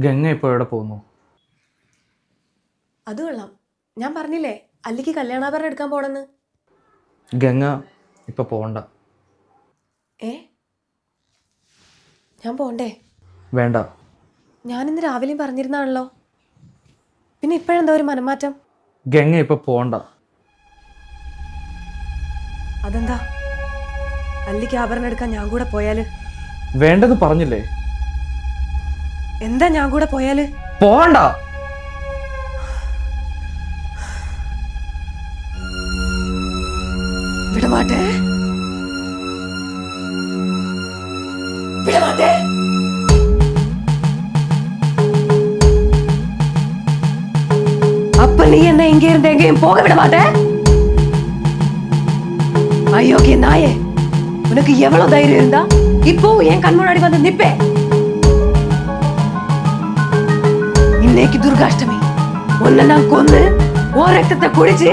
ഗംഗ ഇപ്പോൾ എവിടെ പോകുന്നു? അത് കൊള്ളാം. ഞാൻ പറഞ്ഞില്ലേ അല്ലിക്ക് കല്യാണാഭരണം എടുക്കാൻ പോണെന്ന്. ഗംഗ ഇപ്പൊ പോണ്ട. ഏ ഞാൻ പോണ്ടേ? വേണ്ട. ഞാനിന്ന് രാവിലെയും പറഞ്ഞിരുന്നാണല്ലോ. പിന്നെ ഇപ്പോഴെന്താ ഒരു മനംമാറ്റം? ഗംഗ ഇപ്പൊ പോണ്ട. അതെന്താ? അല്ലിക്ക് ആഭരണം എടുക്കാൻ ഞാൻ കൂടെ പോയാല്? വേണ്ടെന്ന് പറഞ്ഞില്ലേ? എന്താ ഞാൻ കൂടെ പോയാല്? പോണ്ട. വിടമാട്ടെ, വിടമാട്ടെ. அப்ப நீ என்ன இங்க இருந்து எங்கேயும் போக விட மாட்டே? அயோக்கிய நாயே, உனக்கு எவ்வளவு தைரியம் இருந்தா இப்போ என் கண் முன்னாடி வந்து நிப்பே? இன்னைக்கு துர்காஷ்டமி, உன்னை நான் கொன்னு உன் ரத்தத்தை குடிச்சு